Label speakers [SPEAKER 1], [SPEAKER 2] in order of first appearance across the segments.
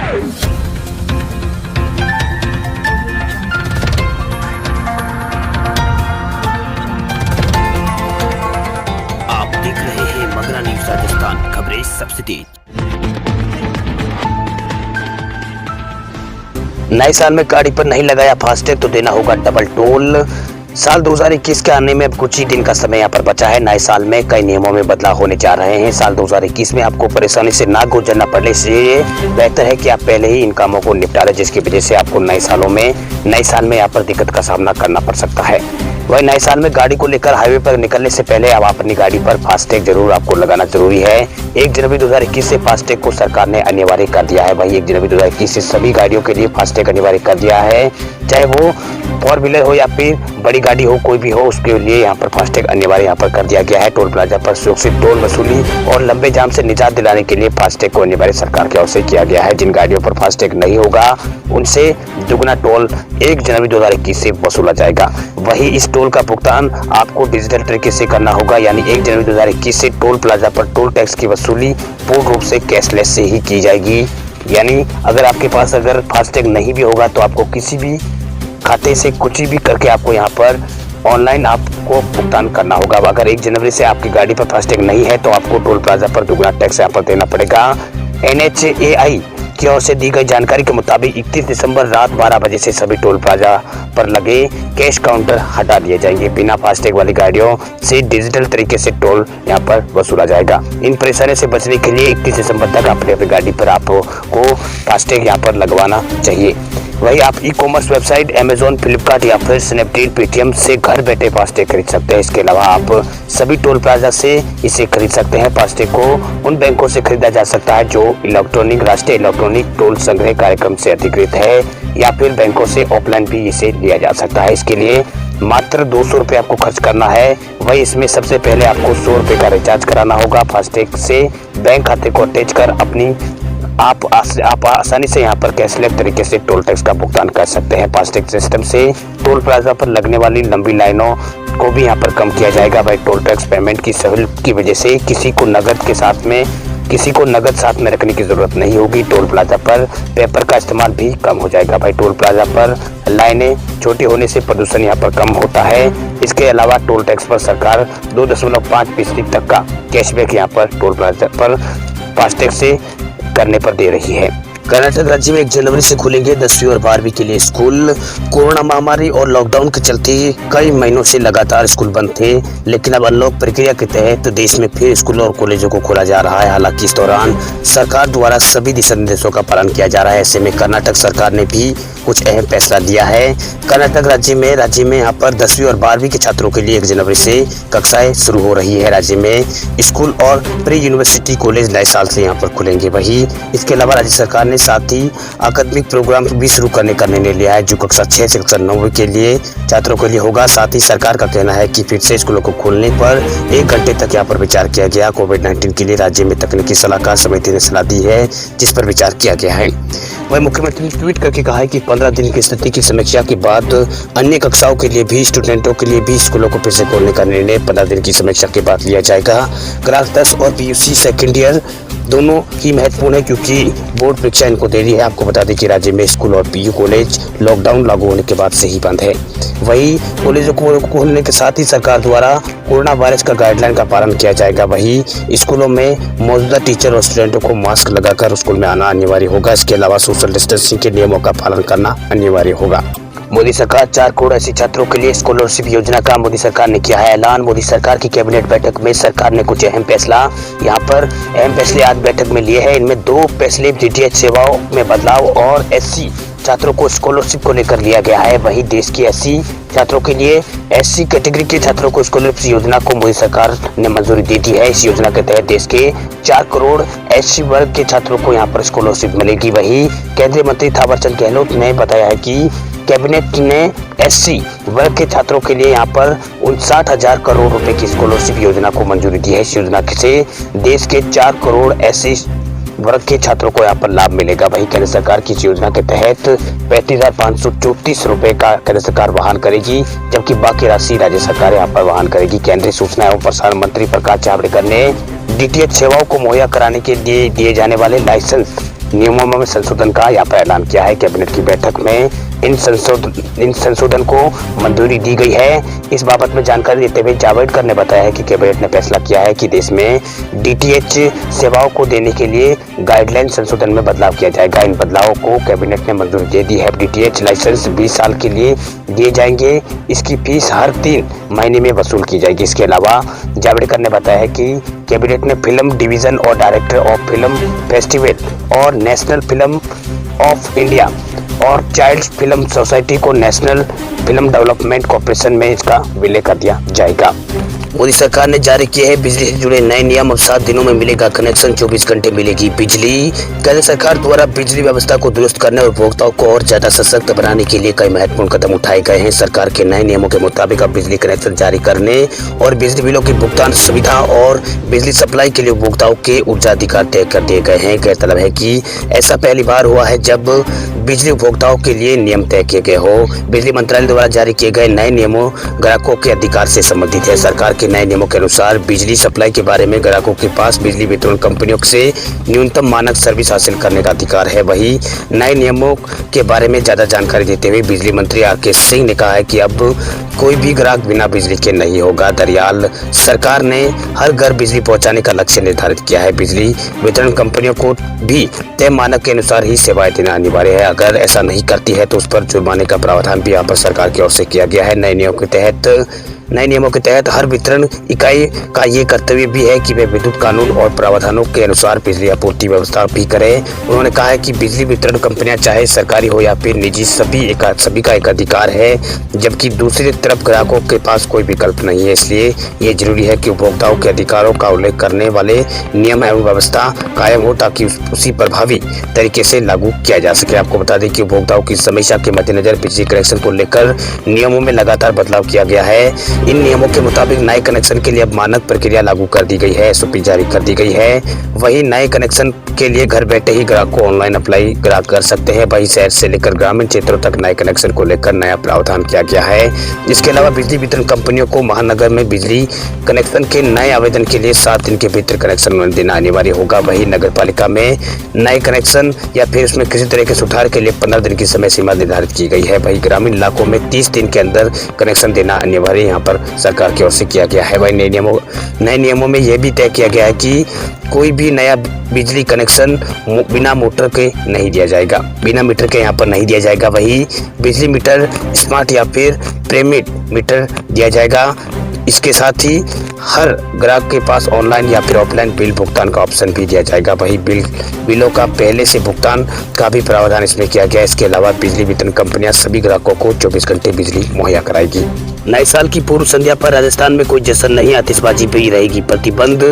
[SPEAKER 1] आप देख रहे हैं मगरा न्यूज राजस्थान, खबरें सबसे तेज।
[SPEAKER 2] नए साल में गाड़ी पर नहीं लगाया फास्टैग तो देना होगा डबल टोल। साल 2021 के आने में अब कुछ ही दिन का समय यहाँ पर बचा है। नए साल में कई नियमों में बदलाव होने जा रहे हैं। साल 2021 में आपको परेशानी से ना गुजरना पड़ने से बेहतर है कि आप पहले ही इन कामों को निपटा लें, जिसकी वजह से आपको नए साल में यहाँ पर दिक्कत का सामना करना पड़ सकता है। वही नए साल में गाड़ी को लेकर हाईवे पर निकलने से पहले अब अपनी गाड़ी पर फास्टैग जरूर आपको लगाना जरूरी है। 1 जनवरी 2021 से फास्टैग को सरकार ने अनिवार्य कर दिया है। वही 1 जनवरी 2021 से सभी गाड़ियों के लिए फास्टैग अनिवार्य कर दिया है, चाहे वो 4 व्हीलर हो या फिर बड़ी गाड़ी हो, कोई भी हो, उसके लिए यहाँ पर फास्टैग अनिवार्य यहाँ पर कर दिया गया है। टोल प्लाजा पर सुरक्षित टोल वसूली और लंबे जाम से निजात दिलाने के लिए फास्टैग को अनिवार्य सरकार की ओर से किया गया है। जिन गाड़ियों पर फास्टैग नहीं होगा उनसे दुगना टोल 1 जनवरी 2021 से वसूला जाएगा। वही इस टोल का भुगतान आपको डिजिटल तरीके से करना होगा, यानी 1 जनवरी 2021 से टोल प्लाजा पर टोल टैक्स की वसूली पूर्ण रूप से कैशलेस से ही की जाएगी। यानी अगर आपके पास अगर फास्टैग नहीं भी होगा तो आपको किसी भी खाते से कुछ भी करके आपको यहाँ पर ऑनलाइन आपको भुगतान करना होगा। अगर 1 जनवरी से आपकी गाड़ी पर फास्टैग नहीं है तो आपको टोल प्लाजा पर दुगना टैक्स यहाँ पर देना पड़ेगा। NHAI की ओर से दी गई जानकारी के मुताबिक 31 दिसंबर रात 12 बजे से सभी टोल प्लाजा पर लगे कैश काउंटर हटा दिए जाएंगे। बिना फास्टैग वाली गाड़ियों से डिजिटल तरीके से टोल यहाँ पर वसूला जाएगा। इन परेशानियों से बचने के लिए 31 दिसंबर तक अपनी गाड़ी पर आपको फास्टैग यहाँ पर लगवाना चाहिए। वही आप ई-कॉमर्स वेबसाइट अमेजोन, फ्लिपकार्ट या फिर स्नैपडील, पेटीएम से घर बैठे फास्टैग खरीद सकते हैं। इसके अलावा आप सभी टोल प्लाजा से इसे खरीद सकते हैं। फास्टैग को उन बैंकों से खरीदा जा सकता है जो राष्ट्रीय इलेक्ट्रॉनिक टोल संग्रह कार्यक्रम से अधिकृत है, या फिर बैंकों से ऑफलाइन भी इसे लिया जा सकता है। इसके लिए मात्र 200 रुपये आपको खर्च करना है। वही इसमें सबसे पहले आपको 100 रुपये का रिचार्ज कराना होगा। फास्टैग से बैंक खाते को अटैच कर आप आसानी से यहाँ पर कैशलेस तरीके से टोल टैक्स का भुगतान कर सकते हैं। फास्टैग सिस्टम से टोल प्लाजा पर लगने वाली लंबी लाइनों को भी यहाँ पर कम किया जाएगा। भाई टोल टैक्स पेमेंट की सहूलियत की वजह से किसी को नगद साथ में रखने की जरूरत नहीं होगी। टोल प्लाजा पर पेपर का इस्तेमाल भी कम हो जाएगा। भाई टोल प्लाजा पर लाइनें छोटी होने से प्रदूषण यहाँ पर कम होता है। इसके अलावा टोल टैक्स पर सरकार 2.5% तक का कैशबैक यहाँ पर टोल प्लाजा पर फास्टैग से करने पर दे रही है। कर्नाटक राज्य में 1 जनवरी से खुलेंगे 10वीं और 12वीं के लिए स्कूल। कोरोना महामारी और लॉकडाउन के चलते कई महीनों से लगातार स्कूल बंद थे, लेकिन अब अनलॉक प्रक्रिया के तहत देश में फिर स्कूलों और कॉलेजों को खोला जा रहा है। हालांकि इस दौरान सरकार द्वारा सभी दिशा निर्देशों का पालन किया जा रहा है। ऐसे में कर्नाटक सरकार ने भी कुछ अहम फैसला लिया है। कर्नाटक राज्य में यहाँ पर 10वीं और 12वीं के छात्रों के लिए 1 जनवरी से कक्षाएं शुरू हो रही है। राज्य में स्कूल और प्री यूनिवर्सिटी कॉलेज नए साल से यहाँ पर खुलेंगे। वही इसके अलावा राज्य सरकार ने साथ ही अकादमिक प्रोग्राम भी शुरू करने का निर्णय लिया है, जो कक्षा 6 से कक्षा 9 के लिए छात्रों के लिए होगा। साथ ही सरकार का कहना है कि फिर से स्कूलों को खोलने पर 1 घंटे तक यहाँ पर विचार किया गया। कोविड-19 के लिए राज्य में तकनीकी सलाहकार समिति ने सलाह दी है, जिस पर विचार किया गया है। वही मुख्यमंत्री ने ट्वीट करके कहा है कि 15 दिन की स्थिति की समीक्षा के बाद अन्य कक्षाओं के लिए भी स्टूडेंटों के लिए भी स्कूलों को फिर से खोलने का निर्णय 15 दिन की समीक्षा के बाद लिया जाएगा। क्लास 10 और PUC सेकेंड ईयर दोनों ही महत्वपूर्ण है, क्योंकि बोर्ड परीक्षा इनको दे रही है। आपको बता दें कि राज्य में स्कूल और PU कॉलेज लॉकडाउन लागू होने के बाद से ही बंद है। वही कॉलेजों को खोलने के साथ ही सरकार द्वारा कोरोना वायरस का गाइडलाइन का पालन किया जाएगा। वही स्कूलों में मौजूदा टीचर और स्टूडेंटों को मास्क लगाकर स्कूल में आना अनिवार्य होगा। इसके अलावा सोशल डिस्टेंसिंग के नियमों का पालन करना अनिवार्य होगा। मोदी सरकार 4 करोड़ ऐसे छात्रों के लिए स्कॉलरशिप योजना का मोदी सरकार ने किया है ऐलान। मोदी सरकार की कैबिनेट बैठक में सरकार ने कुछ अहम फैसले आज बैठक में लिए हैं। इनमें 2 फैसले DTH सेवाओं में बदलाव और SC छात्रों को स्कॉलरशिप को लेकर लिया गया है। वही देश के SC छात्रों के लिए SC कैटेगरी के छात्रों को स्कॉलरशिप योजना को मोदी सरकार ने मंजूरी दे दी है। इस योजना के तहत देश के 4 करोड़ SC वर्ग के छात्रों को यहाँ पर स्कॉलरशिप मिलेगी। वही केंद्रीय मंत्री थावरचंद गहलोत ने बताया है कि कैबिनेट ने SC वर्ग के छात्रों के लिए यहाँ पर 59,000 करोड़ रुपए की स्कॉलरशिप योजना को मंजूरी दी है। इस योजना से देश के 4 करोड़ SC वर्ग के छात्रों को यहाँ पर लाभ मिलेगा। वहीं केंद्र सरकार की इस योजना के तहत 35,534 रुपए का केंद्र सरकार वहन करेगी, जबकि बाकी राशि राज्य सरकार यहाँ पर वहन करेगी। केंद्रीय सूचना एवं प्रसारण मंत्री प्रकाश जावड़ेकर ने DTH सेवाओं को मुहैया कराने के लिए दिए जाने वाले लाइसेंस नियमों में संशोधन का यहाँ पर ऐलान किया है। कैबिनेट की बैठक में इन संशोधन को मंजूरी दी गई है। इस बाबत में जानकारी देते हुए जावड़ेकर ने बताया है कि कैबिनेट ने फैसला किया है कि देश में डीटीएच सेवाओं को देने के लिए गाइडलाइन संशोधन में बदलाव किया जाएगा। इन बदलावों को कैबिनेट ने मंजूरी दे दी है। डीटीएच लाइसेंस 20 साल के लिए दिए जाएंगे। इसकी फीस हर 3 महीने में वसूल की जाएगी। इसके अलावा जावड़ेकर ने बताया है कि कैबिनेट ने फिल्म डिवीजन और डायरेक्टर ऑफ फिल्म फेस्टिवल और नेशनल फिल्म ऑफ इंडिया और चाइल्ड फिल्म सोसाइटी को नेशनल फिल्म डेवलपमेंट कॉर्पोरेशन में इसका विलय कर दिया जाएगा। मोदी सरकार ने जारी किए हैं बिजली से जुड़े नए नियम। अब 7 दिनों में मिलेगा कनेक्शन, 24 घंटे मिलेगी बिजली। केंद्र सरकार द्वारा बिजली व्यवस्था को दुरुस्त करने और उपभोक्ताओं को और ज्यादा सशक्त बनाने के लिए कई महत्वपूर्ण कदम उठाए गए हैं। सरकार के नए नियमों के मुताबिक अब बिजली कनेक्शन जारी करने और बिजली बिलों की भुगतान सुविधा और बिजली सप्लाई के लिए उपभोक्ताओं के ऊर्जा अधिकार तय कर दिए गए हैं। गौरतलब है कि ऐसा पहली बार हुआ है जब बिजली उपभोक्ताओं के लिए नियम तय किए गए हो। बिजली मंत्रालय द्वारा जारी किए गए नए नियमों ग्राहकों के अधिकार से संबंधित है। सरकार के नए नियमों के अनुसार बिजली सप्लाई के बारे में ग्राहकों के पास बिजली वितरण कंपनियों से न्यूनतम मानक सर्विस हासिल करने का अधिकार है। वहीं नए नियमों के बारे में ज्यादा जानकारी देते हुए बिजली मंत्री आर.के. सिंह ने कहा है कि अब कोई भी ग्राहक बिना बिजली के नहीं होगा। दरअसल सरकार ने हर घर बिजली पहुंचाने का लक्ष्य निर्धारित किया है। बिजली वितरण कंपनियों को भी तय मानक के अनुसार ही सेवाएं देना अनिवार्य है। अगर ऐसा नहीं करती है तो उस पर जुर्माने का प्रावधान भी यहाँ पर सरकार की ओर से किया गया है। नए नियमों के तहत हर वितरण इकाई का ये कर्तव्य भी है कि वे विद्युत कानून और प्रावधानों के अनुसार बिजली आपूर्ति व्यवस्था भी करें। उन्होंने कहा है कि बिजली वितरण कंपनियां चाहे सरकारी हो या फिर निजी, सभी का एक अधिकार है, जबकि दूसरी तरफ ग्राहकों के पास कोई विकल्प नहीं है। इसलिए ये जरूरी है कि उपभोक्ताओं के अधिकारों का उल्लेख करने वाले नियम एवं व्यवस्था कायम हो ताकि उसी प्रभावी तरीके से लागू किया जा सके। आपको बता दें कि उपभोक्ताओं की समस्या के मद्देनजर बिजली कनेक्शन को लेकर नियमों में लगातार बदलाव किया गया है। इन नियमों के मुताबिक नए कनेक्शन के लिए अब मानक प्रक्रिया लागू कर दी गई है, एसओपी जारी कर दी गई है। वहीं नए कनेक्शन के लिए घर बैठे ही ग्राहक को ऑनलाइन अप्लाई ग्राहक कर सकते हैं। वहीं शहर से लेकर ग्रामीण क्षेत्रों तक नए कनेक्शन को लेकर नया प्रावधान किया गया है। इसके अलावा बिजली वितरण कंपनियों को महानगर में बिजली कनेक्शन के नए आवेदन के लिए 7 दिन के भीतर कनेक्शन देना अनिवार्य होगा। वहीं नगर पालिका में नए कनेक्शन या फिर उसमें किसी तरह के सुधार के लिए 15 दिन की समय सीमा निर्धारित की गई है। वहीं ग्रामीण इलाकों में 30 दिन के अंदर कनेक्शन देना अनिवार्य यहाँ पर सरकार की ओर से किया गया है। वही नए नियमों में यह भी तय किया गया है कि कोई भी नया बिजली कनेक्शन बिना मोटर के नहीं दिया जाएगा, बिना मीटर के यहाँ पर नहीं दिया जाएगा। वही बिजली मीटर स्मार्ट या फिर प्रीमिड मीटर दिया जाएगा। इसके साथ ही हर ग्राहक के पास ऑनलाइन या फिर ऑफलाइन बिल भुगतान का ऑप्शन भी दिया जाएगा। वही बिलों का पहले से भुगतान का भी प्रावधान इसमें किया गया है। इसके अलावा बिजली वितरण कंपनियां सभी ग्राहकों को 24 घंटे बिजली मुहैया कराएगी। नए साल की पूर्व संध्या पर राजस्थान में कोई जश्न नहीं, आतिशबाजी भी रहेगी प्रतिबंध।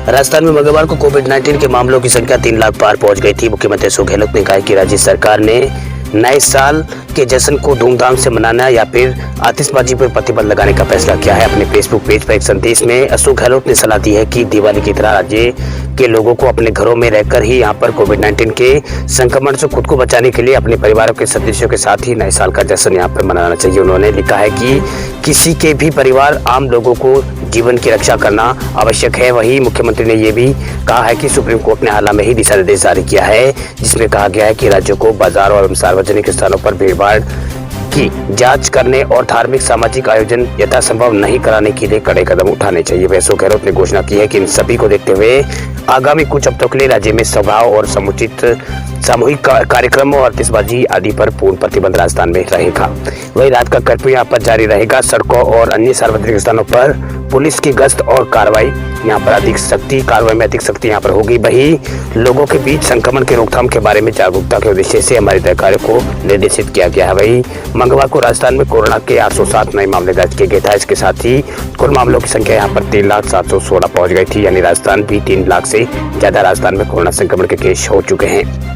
[SPEAKER 2] राजस्थान में मंगलवार को कोविड-19 के मामलों की संख्या 3 लाख पार पहुंच गई थी। मुख्यमंत्री अशोक गहलोत ने कहा कि राज्य सरकार ने नए साल के जश्न को धूमधाम से मनाना या फिर आतिशबाजी पर प्रतिबंध लगाने का फैसला किया है। अपने फेसबुक पेज पर एक संदेश में अशोक गहलोत ने सलाह दी है कि दिवाली की तरह राज्य के लोगों को अपने घरों में रहकर ही यहाँ पर कोविड-19 के संक्रमण से खुद को बचाने के लिए अपने परिवारों के सदस्यों के साथ ही नए साल का जश्न यहाँ पर मनाना चाहिए। उन्होंने लिखा है कि किसी के भी परिवार आम लोगों को जीवन की रक्षा करना आवश्यक है। वहीं मुख्यमंत्री ने यह भी कहा है कि सुप्रीम कोर्ट ने हाल ही में ही दिशा निर्देश जारी किया है, जिसमें कहा गया है कि राज्यों को बाजार और सार्वजनिक स्थानों पर भीड़भाड़ की जांच करने और धार्मिक सामाजिक आयोजन यथासंभव नहीं कराने के लिए कड़े कदम उठाने चाहिए। अशोक गहलोत ने घोषणा की है कि इन सभी को देखते हुए आगामी कुछ हफ्तों के लिए राज्य में सभाओं और समुचित सामूहिक कार्यक्रमों और आतिशबाजी आदि पर पूर्ण प्रतिबंध राजस्थान में रहेगा। वहीं रात का कर्फ्यू यहाँ पर जारी रहेगा। सड़कों और अन्य सार्वजनिक स्थानों पर पुलिस की गश्त और कार्रवाई में अधिक सख्ती यहाँ पर होगी। वहीं लोगों के बीच संक्रमण के रोकथाम के बारे में जागरूकता के उद्देश्य से हमारे अधिकारियों को निर्देशित किया गया है। वहीं मंगलवार को राजस्थान में कोरोना के 807 नए मामले दर्ज किए गए थे। इसके साथ ही कुल मामलों की संख्या यहाँ पर 3,716 पहुंच गई थी, यानी राजस्थान भी 3 लाख से ज्यादा राजस्थान में कोरोना संक्रमण के केस हो चुके हैं।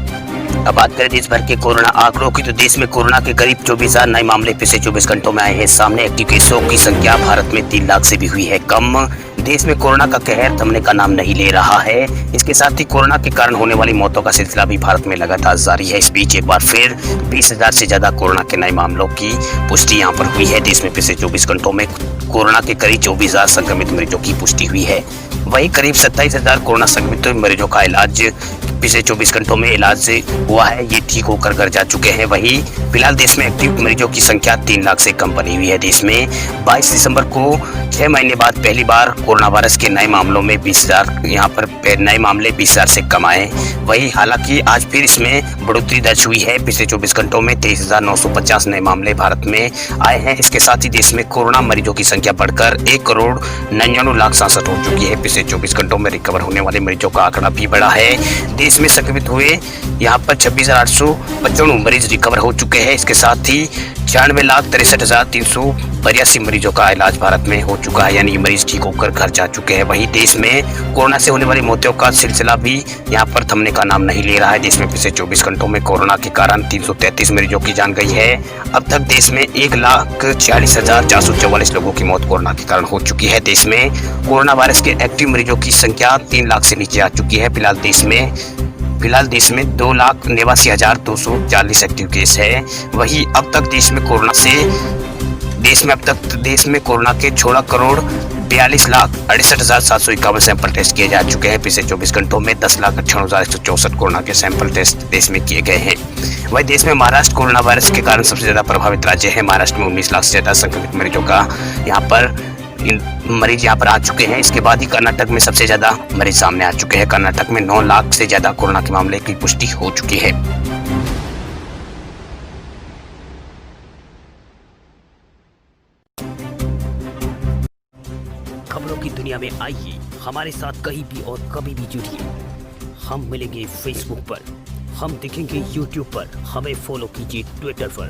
[SPEAKER 2] अब बात करें देश भर के कोरोना आंकड़ों की, तो देश में कोरोना के करीब 24,000 नए मामले पिछले 24 घंटों में आए हैं सामने। एक्टिव केसों की संख्या भारत में 3 लाख से भी हुई है कम। देश में कोरोना का कहर थमने का नाम नहीं ले रहा है। इसके साथ ही कोरोना के कारण होने वाली मौतों का सिलसिला भी भारत में लगातार जारी है। इस बीच एक बार फिर 20,000 से ज्यादा कोरोना के नए मामलों की पुष्टि यहाँ पर हुई है। देश में पिछले 24 घंटों में कोरोना के करीब 24,000 संक्रमित मरीजों की पुष्टि हुई है। वहीं करीब 27,000 कोरोना संक्रमित मरीजों का इलाज पिछले 24 घंटों में इलाज हुआ है, ये ठीक होकर घर जा चुके हैं। वहीं फिलहाल देश में एक्टिव मरीजों की संख्या 3 लाख से कम बनी हुई है। देश में 22 दिसंबर को 6 महीने बाद पहली बार कोरोना वायरस के नए मामलों में 20,000 यहाँ पर नए मामले 20,000 से कम आए। वहीं हालांकि आज फिर इसमें बढ़ोतरी दर्ज हुई है। पिछले 24 घंटों में 23,950 नए मामले भारत में आए हैं। इसके साथ ही देश में कोरोना मरीजों की संख्या बढ़कर 1,99,67,000 हो चुकी है। पिछले 24 घंटों में रिकवर होने वाले मरीजों का आंकड़ा भी बढ़ा है। देश में संक्रमित हुए यहाँ पर 26,895 मरीज रिकवर हो चुके हैं। इसके साथ ही 96,63,382 मरीजों का इलाज भारत में हो चुका है, यानी मरीज ठीक होकर घर जा चुके हैं। वहीं देश में कोरोना से होने वाली मौतों का सिलसिला भी यहाँ पर थमने का नाम नहीं ले रहा है। देश में पिछले 24 घंटों में कोरोना के कारण 333 मरीजों की जान गई है। अब तक देश में 1,46,444 लोगों की मौत कोरोना के कारण हो चुकी है। देश में कोरोना वायरस के एक्टिव मरीजों की संख्या 3 लाख से नीचे आ चुकी है। फिलहाल देश में 2,89,240 एक्टिव केस है। वहीं अब तक देश में कोरोना के 16,42,68,751 सैंपल टेस्ट किए जा चुके हैं। पिछले 24 घंटों में 10,98,164 कोरोना के सैंपल टेस्ट देश में किए गए हैं। वहीं देश में महाराष्ट्र कोरोना वायरस के कारण सबसे ज्यादा प्रभावित राज्य है। महाराष्ट्र में 19 लाख से ज्यादा संक्रमित मरीजों का मरीज यहाँ पर आ चुके हैं। इसके बाद ही कर्नाटक में सबसे ज्यादा मरीज सामने आ चुके हैं। कर्नाटक में 9 लाख से ज्यादा कोरोना के मामले की पुष्टि हो चुकी है।
[SPEAKER 1] खबरों की दुनिया में आइए हमारे साथ कहीं भी और कभी भी जुड़िए। हम मिलेंगे फेसबुक पर, हम दिखेंगे यूट्यूब पर, हमें फॉलो कीजिए ट्विटर पर।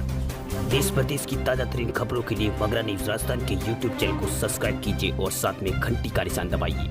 [SPEAKER 1] देश प्रदेश की ताजा तरीन खबरों के लिए मगरा न्यूज राजस्थान के यूट्यूब चैनल को सब्सक्राइब कीजिए और साथ में घंटी का निशान दबाइए।